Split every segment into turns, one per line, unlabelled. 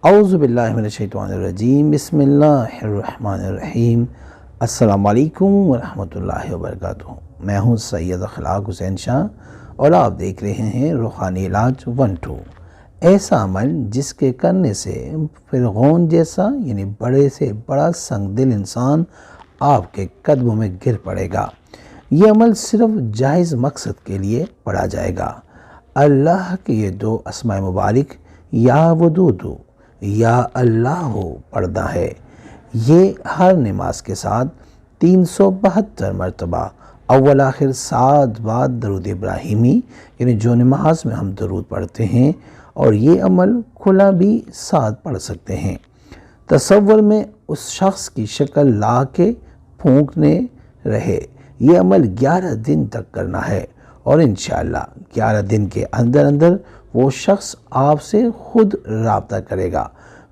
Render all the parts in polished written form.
اعوذ باللہ من الشیطان الرجیم، بسم اللہ الرحمن الرحیم۔ السلام علیکم ورحمۃ اللہ وبرکاتہ۔ میں ہوں سید اخلاق حسین شاہ اور آپ دیکھ رہے ہیں روحانی علاج 1-2۔ ایسا عمل جس کے کرنے سے فرعون جیسا یعنی بڑے سے بڑا سنگ دل انسان آپ کے قدموں میں گر پڑے گا۔ یہ عمل صرف جائز مقصد کے لیے پڑھا جائے گا۔ اللہ کے یہ دو اسماء مبارک یا ودودو یا اللہ پڑھنا ہے۔ یہ ہر نماز کے ساتھ 372 مرتبہ اول آخر 7 بار درود ابراہیمی یعنی جو نماز میں ہم درود پڑھتے ہیں، اور یہ عمل کھلا بھی ساتھ پڑھ سکتے ہیں۔ تصور میں اس شخص کی شکل لا کے پھونکنے رہے۔ یہ عمل 11 دن تک کرنا ہے اور انشاءاللہ 11 دن کے اندر اندر وہ شخص آپ سے خود رابطہ کرے گا۔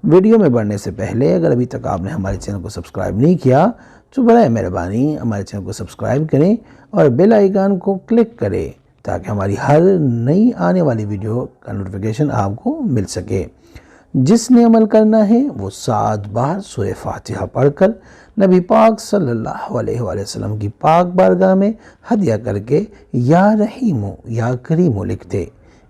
ویڈیو میں بڑھنے سے پہلے اگر ابھی تک آپ نے ہمارے چینل کو سبسکرائب نہیں کیا تو برائے مہربانی ہمارے چینل کو سبسکرائب کریں اور بیل آئیکن کو کلک کریں تاکہ ہماری ہر نئی آنے والی ویڈیو کا نوٹیفیکیشن آپ کو مل سکے۔ جس نے عمل کرنا ہے وہ 7 بار سورہ فاتحہ پڑھ کر نبی پاک صلی اللہ علیہ وآلہ وسلم کی پاک بارگاہ میں ہدیہ کر کے یا رحیمو یا کریمو لکھ دے،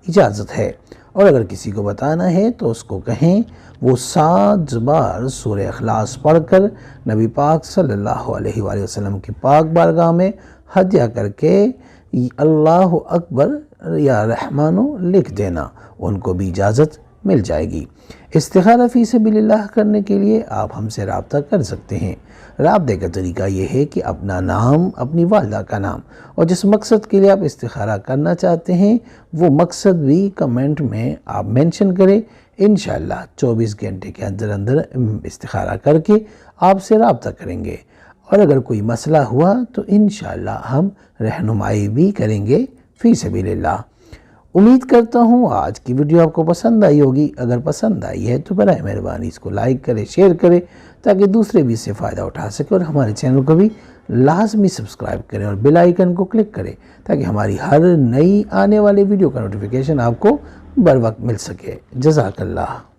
اجازت ہے۔ اور اگر کسی کو بتانا ہے تو اس کو کہیں وہ 7 بار سورہ اخلاص پڑھ کر نبی پاک صلی اللہ علیہ وآلہ وسلم کی پاک بارگاہ میں ہدیہ کر کے اللہ اکبر یا رحمانو لکھ دینا، ان کو بھی اجازت مل جائے گی۔ استخارہ فی سبیل اللہ کرنے کے لیے آپ ہم سے رابطہ کر سکتے ہیں۔ رابطے کا طریقہ یہ ہے کہ اپنا نام، اپنی والدہ کا نام اور جس مقصد کے لیے آپ استخارہ کرنا چاہتے ہیں وہ مقصد بھی کمنٹ میں آپ مینشن کریں۔ انشاءاللہ 24 گھنٹے کے اندر اندر استخارہ کر کے آپ سے رابطہ کریں گے، اور اگر کوئی مسئلہ ہوا تو انشاءاللہ ہم رہنمائی بھی کریں گے فی سبیل اللہ۔ امید کرتا ہوں آج کی ویڈیو آپ کو پسند آئی ہوگی۔ اگر پسند آئی ہے تو برائے مہربانی اس کو لائک کریں، شیئر کریں تاکہ دوسرے بھی اس سے فائدہ اٹھا سکیں، اور ہمارے چینل کو بھی لازمی سبسکرائب کریں اور بیل آئیکن کو کلک کریں تاکہ ہماری ہر نئی آنے والی ویڈیو کا نوٹیفیکیشن آپ کو بر وقت مل سکے۔ جزاک اللہ۔